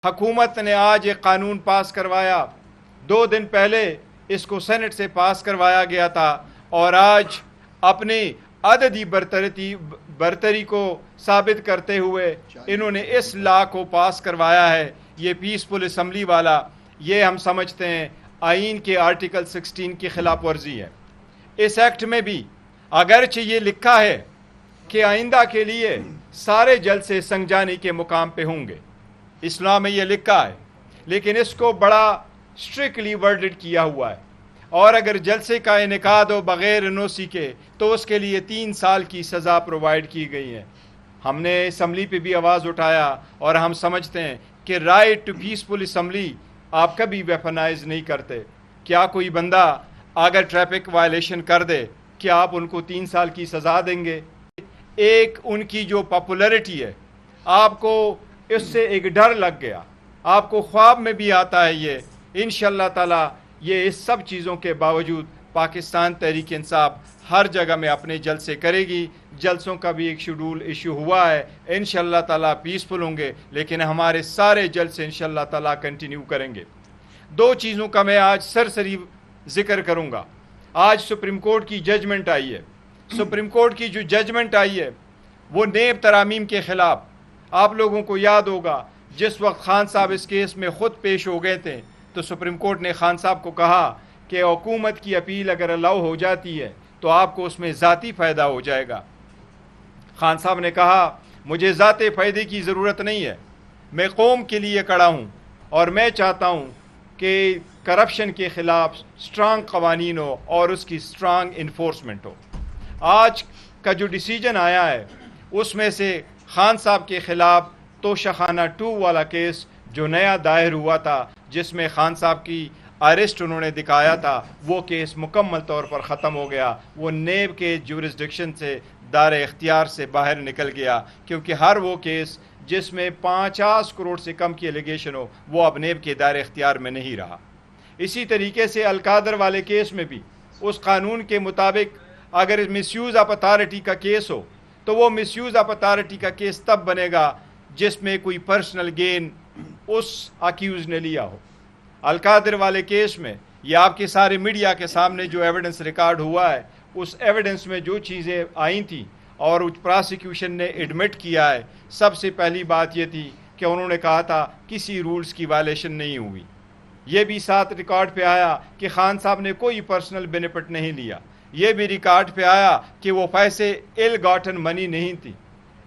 حکومت نے آج ایک قانون پاس کروایا، 2 دن پہلے اس کو سینٹ سے پاس کروایا گیا تھا، اور آج اپنی عددی برتری کو ثابت کرتے ہوئے انہوں نے اس لا کو پاس کروایا ہے۔ یہ پیسفل اسمبلی والا، یہ ہم سمجھتے ہیں آئین کے آرٹیکل 16 کی خلاف ورزی ہے۔ اس ایکٹ میں بھی اگرچہ یہ لکھا ہے کہ آئندہ کے لیے سارے جلسے سنجانی کے مقام پہ ہوں گے، اسلام میں یہ لکھا ہے، لیکن اس کو بڑا اسٹرکٹلی ورڈڈ کیا ہوا ہے، اور اگر جلسے کا انعقاد ہو بغیر انوسی کے تو اس کے لیے 3 سال کی سزا پرووائڈ کی گئی ہے۔ ہم نے اسمبلی پہ بھی آواز اٹھایا، اور ہم سمجھتے ہیں کہ رائٹ ٹو پیسفل اسمبلی آپ کبھی ویپنائز نہیں کرتے۔ کیا کوئی بندہ اگر ٹریفک وائلیشن کر دے، کیا آپ ان کو 3 سال کی سزا دیں گے؟ ایک ان کی جو پاپولیرٹی ہے، آپ کو اس سے ایک ڈر لگ گیا، آپ کو خواب میں بھی آتا ہے یہ۔ انشاءاللہ تعالی یہ اس سب چیزوں کے باوجود پاکستان تحریک انصاف ہر جگہ میں اپنے جلسے کرے گی۔ جلسوں کا بھی ایک شیڈول ایشو ہوا ہے، انشاءاللہ تعالی پیسفل ہوں گے، لیکن ہمارے سارے جلسے انشاءاللہ تعالی کنٹینیو کریں گے۔ 2 چیزوں کا میں آج سرسری ذکر کروں گا۔ آج سپریم کورٹ کی ججمنٹ آئی ہے۔ سپریم کورٹ کی جو ججمنٹ آئی ہے وہ نیب ترامیم کے خلاف، آپ لوگوں کو یاد ہوگا جس وقت خان صاحب اس کیس میں خود پیش ہو گئے تھے تو سپریم کورٹ نے خان صاحب کو کہا کہ حکومت کی اپیل اگر الاؤ ہو جاتی ہے تو آپ کو اس میں ذاتی فائدہ ہو جائے گا۔ خان صاحب نے کہا مجھے ذاتی فائدے کی ضرورت نہیں ہے، میں قوم کے لیے کھڑا ہوں، اور میں چاہتا ہوں کہ کرپشن کے خلاف سٹرانگ قوانین ہو اور اس کی سٹرانگ انفورسمنٹ ہو۔ آج کا جو ڈیسیجن آیا ہے اس میں سے خان صاحب کے خلاف توشہ خانہ 2 والا کیس جو نیا دائر ہوا تھا، جس میں خان صاحب کی اریسٹ انہوں نے دکھایا تھا، وہ کیس مکمل طور پر ختم ہو گیا۔ وہ نیب کے جورسڈکشن سے، دار اختیار سے باہر نکل گیا، کیونکہ ہر وہ کیس جس میں 50 کروڑ سے کم کی ایلیگیشن ہو وہ اب نیب کے دائر اختیار میں نہیں رہا۔ اسی طریقے سے القادر والے کیس میں بھی اس قانون کے مطابق اگر مس یوز آف اتھارٹی کا کیس ہو تو وہ مس یوز آف اتھارٹی کا کیس تب بنے گا جس میں کوئی پرسنل گین اس اکیوز نے لیا ہو۔ القادر والے کیس میں یہ آپ کے سارے میڈیا کے سامنے جو ایویڈنس ریکارڈ ہوا ہے، اس ایویڈنس میں جو چیزیں آئی تھیں اور پراسیکیوشن نے ایڈمٹ کیا ہے، سب سے پہلی بات یہ تھی کہ انہوں نے کہا تھا کسی رولز کی وائلیشن نہیں ہوئی۔ یہ بھی ساتھ ریکارڈ پہ آیا کہ خان صاحب نے کوئی پرسنل بینیفٹ نہیں لیا۔ یہ بھی ریکارڈ پہ آیا کہ وہ پیسے ایل گاٹن منی نہیں تھی۔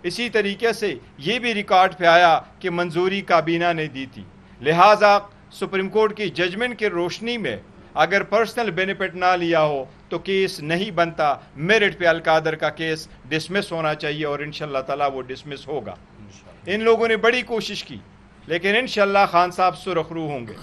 اسی طریقے سے یہ بھی ریکارڈ پہ آیا کہ منظوری کابینہ نے دی تھی۔ لہٰذا سپریم کورٹ کی ججمنٹ کی روشنی میں اگر پرسنل بینیفٹ نہ لیا ہو تو کیس نہیں بنتا۔ میرٹ پہ القادر کا کیس ڈسمس ہونا چاہیے، اور انشاءاللہ تعالی وہ ڈسمس ہوگا۔ ان لوگوں نے بڑی کوشش کی، لیکن انشاءاللہ خان صاحب سرخ روح ہوں گے۔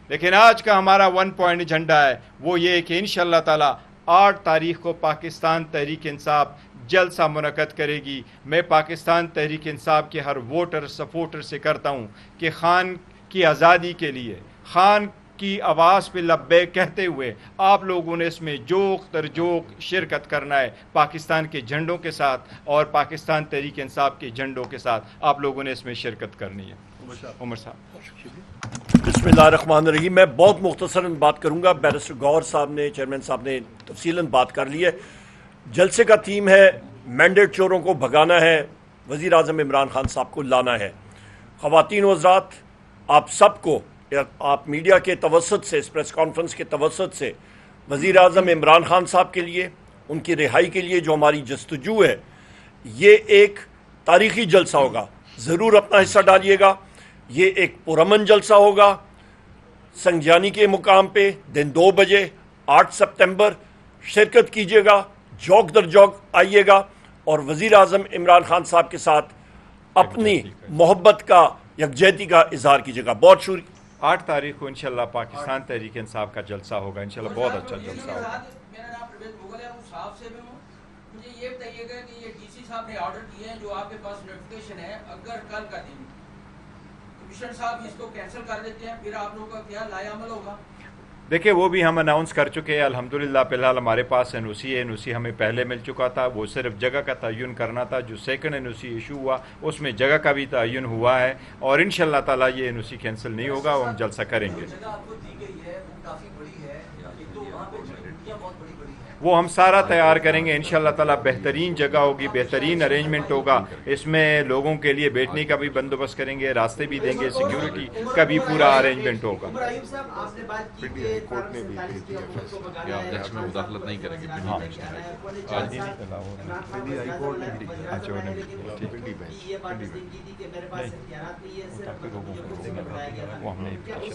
لیکن آج کا ہمارا 1 پوائنٹ ایجنڈا ہے وہ یہ کہ انشاءاللہ تعالی 8 تاریخ کو پاکستان تحریک انصاف جلسہ منعقد کرے گی۔ میں پاکستان تحریک انصاف کے ہر ووٹر سپورٹر سے کرتا ہوں کہ خان کی آزادی کے لیے، خان کی آواز پہ لبیک کہتے ہوئے آپ لوگوں نے اس میں جوق در جوق شرکت کرنا ہے۔ پاکستان کے جھنڈوں کے ساتھ اور پاکستان تحریک انصاف کے جھنڈوں کے ساتھ آپ لوگوں نے اس میں شرکت کرنی ہے۔ عمر صاحب بسم اللہ الرحمن الرحیم۔ میں بہت مختصراً بات کروں گا، بیرسٹر گوہر صاحب نے، چیئرمین صاحب نے تفصیلاً بات کر لی ہے۔ جلسے کا تھیم ہے مینڈیٹ چوروں کو بھگانا ہے، وزیر اعظم عمران خان صاحب کو لانا ہے۔ خواتین و حضرات، آپ سب کو، آپ میڈیا کے توسط سے، اس پریس کانفرنس کے توسط سے وزیر اعظم عمران خان صاحب کے لیے، ان کی رہائی کے لیے جو ہماری جستجو ہے، یہ ایک تاریخی جلسہ ہوگا، ضرور اپنا حصہ ڈالیے گا۔ یہ ایک پرامن جلسہ ہوگا سنجانی کے مقام پہ دن 2 بجے 8 سپتمبر۔ شرکت کیجیے گا، جوک در جوک آئیے گا، اور وزیر اعظم عمران خان صاحب کے ساتھ اپنی محبت کا، یکجہتی کا اظہار کیجیے گا۔ بہت شکریہ۔ 8 تاریخ کو انشاءاللہ پاکستان تحریک انصاف کا جلسہ ہوگا، انشاءاللہ بہت اچھا جلسہ ہوگا۔ میرا نام پرویز مغل ہے، صاحب سے بھی ہوں۔ مجھے یہ بتائیے گا کہ یہ ڈی سی صاحب نے آرڈر کیے ہیں، جو آپ کے پاس نوٹیفیکیشن ہے، اگر کل کا دن کمشنر صاحب اس کو کینسل کر دیتے ہیں پھر آپ لوگوں کا کیا لائے عمل ہوگا؟ देखिए वो भी हम अनाउंस कर चुके हैं अल्हम्दुलिल्लाह। फिलहाल हमारे पास एनओसी है, एनओसी हमें पहले मिल चुका था, वो सिर्फ जगह का तयन करना था। जो सेकंड एनओसी इशू हुआ उसमें जगह का भी तयन हुआ है और इंशाल्लाह ताला ये एनओसी कैंसिल नहीं होगा और हम जलसा करेंगे। जगह आपको दी गई है वो काफी बड़ी है, एक तो वहाँ पे जगह बहुत बड़ी बड़ी है। वो हम सारा तैयार करेंगे इंशाल्लाह ताला। बेहतरीन जगह होगी, बेहतरीन अरेंजमेंट होगा। इसमें लोगों के लिए बैठने का भी बंदोबस्त करेंगे, रास्ते भी देंगे, सिक्योरिटी का भी पूरा अरेंजमेंट होगा। इब्राहिम साहब, आपने बात की कि कोर्ट ने भी भेज दिया कि आप जज में मुदाखलत नहीं करेंगे पिंडी बेंच में। हाई कोर्ट ने भी दिया। अच्छा, उन्होंने पिंडी बेंच,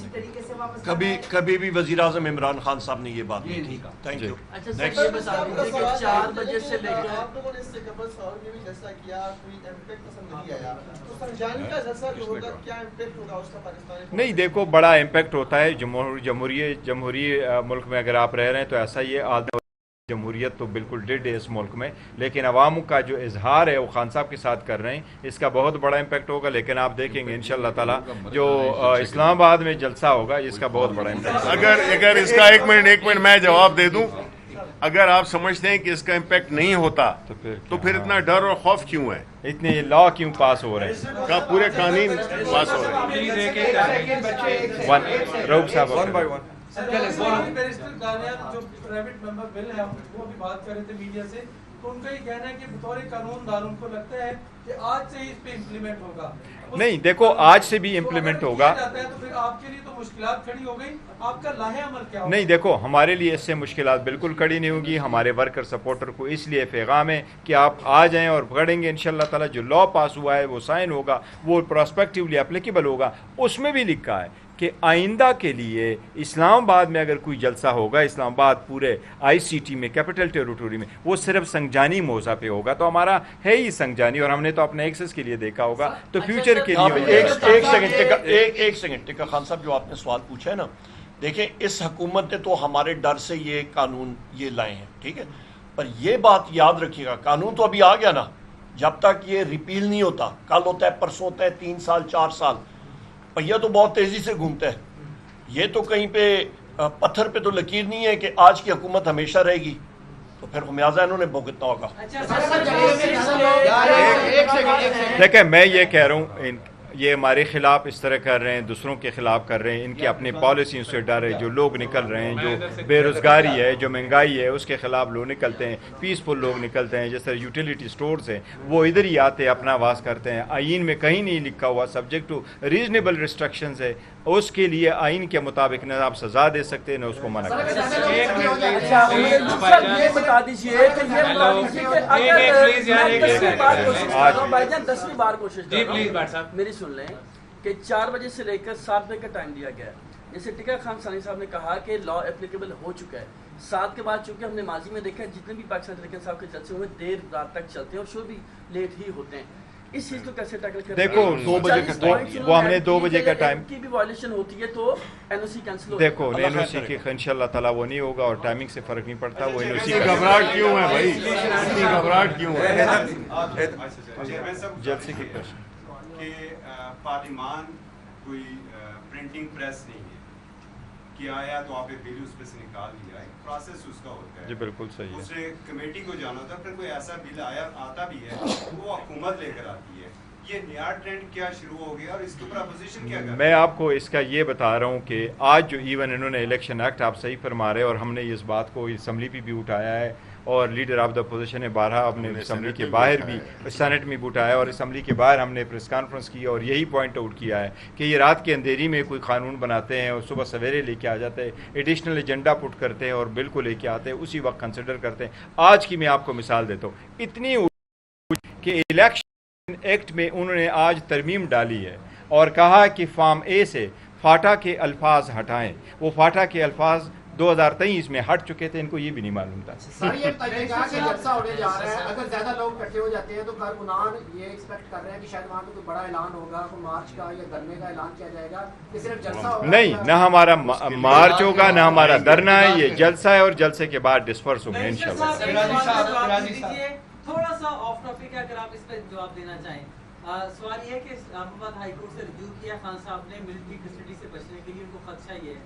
पिंडी बेंच। कभी भी वजीर आजम इमरान खान साहब ने ये बात नहीं की। Thank you. अच्छा सर, ये बता दीजिए कि 4 बजे से लेकर आप लोगों ने इससे कबल सवाल में भी जैसा किया, कोई इम्पैक्ट पसंद नहीं आया, तो संजानी का जैसा जो होगा क्या इम्पैक्ट होगा उसका पाकिस्तान? नहीं, देखो बड़ा इम्पैक्ट होता है। जमहूरी मुल्क में अगर आप रह रहे हैं तो ऐसा ही है। जमहूरियत तो बिल्कुल डेड है इस मुल्क में, लेकिन अवाम का जो इजहार है वो खान साहब के साथ कर रहे हैं, इसका बहुत बड़ा इम्पैक्ट होगा। लेकिन आप देखेंगे इंशाल्लाह ताला जो इस्लामाबाद में जलसा होगा इसका बहुत बड़ा इम्पैक्ट। अगर इसका एक मिनट मैं जवाब दे दूं, अगर आप समझते हैं कि इसका इम्पैक्ट नहीं होता तो फिर इतना डर और खौफ क्यों है? इतने लॉ क्यों पास हो रहे हैं? का पूरे कानून पास हो रहे हैं। रऊफ साहब बैरिस्टर कानियात जो प्राइवेट मेंबर बिल है वो भी बात कर रहे थे मीडिया से, तो उनका ये कहना है कि बतौर कानूनदार उनको लगता है कि आज से ही इस पे इम्प्लीमेंट होगा। नहीं, देखो आज से भी इम्प्लीमेंट होगा। तो फिर आपके लिए तो मुश्किलात खड़ी हो गई, आपका लाहे अमल क्या होगा? नहीं, देखो हमारे लिए इससे मुश्किलात बिल्कुल खड़ी नहीं होगी। हमारे वर्कर सपोर्टर को इसलिए पैगाम है कि आप आ जाएं और पकड़ेंगे इंशाल्लाह ताला। जो लॉ पास हुआ है वो साइन होगा, वो प्रोस्पेक्टिवली एप्लीकेबल होगा। उसमें भी लिखा है कि आइंदा के लिए इस्लामाबाद में अगर कोई जलसा होगा, इस्लामाबाद पूरे आईसीटी में, कैपिटल टेरिटरी में, वो सिर्फ संगजानी मौजा पे होगा। तो हमारा है ही संगजानी और हमने तो अपने एक्सेस के लिए देखा होगा, तो फ्यूचर के लिए एक सेकंड टिका खान साहब, जो आपने सवाल पूछा है ना, देखें इस हुकूमत ने तो हमारे डर से ये कानून ये लाए हैं, ठीक है, पर ये बात याद रखिएगा, कानून तो अभी आ गया ना, जब तक ये रिपील नहीं होता, कल होता है, परसों होता है, 3 साल 4 साल, पहिया तो बहुत तेजी से घूमता है। ये तो कहीं पे पत्थर पे तो लकीर नहीं है कि आज की हुकूमत हमेशा रहेगी, तो फिर खमियाजा इन्होंने भुगतना होगा। देखिए मैं ये कह रहा हूँ, ये हमारे खिलाफ इस तरह कर रहे हैं, दूसरों के खिलाफ कर रहे हैं, इनकी अपनी पॉलिसियों से डर है। जो लोग निकल रहे हैं, जो बेरोजगारी है, जो महंगाई है, उसके खिलाफ लोग निकलते हैं, पीसफुल लोग निकलते हैं। जैसे यूटिलिटी स्टोर्स हैं, वो इधर ही आते हैं, अपना आवाज़ करते हैं। आइन में कहीं नहीं लिखा हुआ सब्जेक्ट टू रीजनेबल रिस्ट्रिक्शंस है, उसके लिए आइन के मुताबिक न आप सजा दे सकते हैं न उसको मना कर सकते। ये बता दीजिए कि भाईजान 10वीं बार कोशिश कर रहा हूं, मेरी सुन लें कि 4 बजे से लेकर 7 बजे का टाइम दिया गया है। जैसे टिका खान सानी साहब ने कहा कि लॉ एप्लीकेबल हो चुका है। 7 के बाद चूंकि हमने माजी में देखा है जितने भी पाकिस्तान तरीके साहब के जलसे हुए देर रात तक चलते हैं और शो भी लेट ही होते हैं। इस चीज को कैसे टैकल करें? देखो 2 बजे का वो हमने 2 बजे का टाइम की भी वायलेशन होती है तो एनओसी कैंसिल हो। देखो एनओसी की इंशाल्लाह ताला वो नहीं होगा और टाइमिंग से फर्क नहीं पड़ता। वो एनओसी घबराहट क्यों है भाई, इतनी घबराहट क्यों है? जलसे की प्रश्न कि पार्लिमान कोई प्रिंटिंग प्रेस नहीं है कि आया तो आप बिल उस पे से निकाल लिया, एक प्रोसेस उसका होता है। जी बिल्कुल सही है। उसने कमेटी को जाना होता है, फिर कोई ऐसा बिल आता भी है वो हुकूमत लेकर आती है। ये नया ट्रेंड क्या शुरू हो गया और इसके ऊपर अपोजिशन क्या कर रही है? मैं आपको इसका ये बता रहा हूँ कि आज जो इवन इन्होंने इलेक्शन एक्ट, आप सही फरमा रहे, और हमने इस बात को असम्बली पे भी उठाया है और लीडर ऑफ द अपोजिशन ने 12 अपने असम्बली के बाहर भी, सेनेट में भी उठाया और असम्बली के बाहर हमने प्रेस कॉन्फ्रेंस की और यही पॉइंट आउट किया है कि ये रात के अंधेरी में कोई कानून बनाते हैं और सुबह सवेरे लेके आ जाते हैं, एडिशनल एजेंडा पुट करते हैं और बिल को लेके आते हैं, उसी वक्त कंसिडर करते हैं। आज की मैं आपको मिसाल देता हूँ, इतनी कि इलेक्शन एक्ट में उन्होंने आज तरमीम डाली है और कहा कि फॉर्म ए से फाटा के अल्फाज हटाएं। वो फाटा के अल्फाज 2023 में हट चुके थे, इनको ये भी नहीं मालूम था। सर ये बताइएगा कि जलसा होने जा रहा है, अगर ज्यादा लोग इकट्ठे हो जाते हैं तो कारकुनान ये एक्सपेक्ट कर रहे हैं कि शायद वहाँ पे कोई बड़ा ऐलान होगा, कोई मार्च का या धरने का ऐलान किया जाएगा कि सिर्फ जलसा होगा? नहीं, ना हमारा मार्च होगा, ना हमारा धरना है, ये जलसा है और जलसे के बाद डिस्पर्स होंगे इंशाल्लाह। थोड़ा सा ऑफ टॉपिक है, अगर आप इस पर जवाब देना चाहें। सवाल ये है कि इस्लामाबाद हाई कोर्ट से रिव्यू किया, खान साहब ने मिलिट्री कस्टडी से बचने के लिए उनको खदशा ये है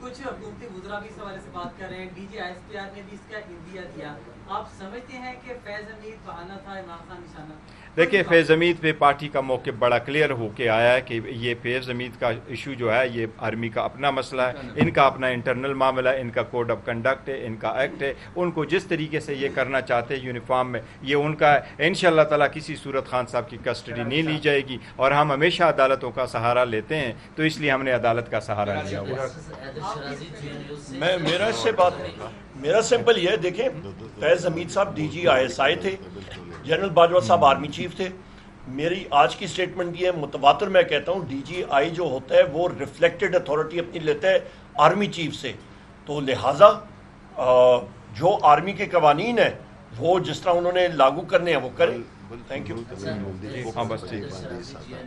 कुछ हुकूमती वुज़रा भी इस हवाले से बात कर रहे हैं, डीजी ISPR ने भी इसका इंदिया दिया। आप समझते हैं कि फैज़ हमीद बहाना था, इमरान खान निशाना? देखिए, फैज़ हमीद पे पार्टी का मौक़िफ़ बड़ा क्लियर होके आया है कि ये फैज़ हमीद का इशू जो है ये आर्मी का अपना मसला है, इनका अपना इंटरनल मामला है, इनका कोड ऑफ कंडक्ट है, इनका एक्ट है, उनको जिस तरीके से ये करना चाहते हैं यूनिफॉर्म में ये उनका है। इंशाअल्लाह ताला किसी सूरत खान साहब की कस्टडी नहीं ली जाएगी और हम हमेशा अदालतों का सहारा लेते हैं, तो इसलिए हमने अदालत का सहारा लिया हुआ है। मेरा सिंपल ये है, देखें, फैज़ हमीद साहब DG ISI थे, जनरल बाजवा साहब आर्मी चीफ थे। मेरी आज की स्टेटमेंट ये है, मुतवातर मैं कहता हूँ DGI जो होता है वो रिफ्लेक्टेड अथॉरिटी अपनी लेता है आर्मी चीफ से, तो लिहाजा जो आर्मी के कवानीन है वो जिस तरह उन्होंने लागू करने हैं वो करें। Thank you. हाँ बस ठीक।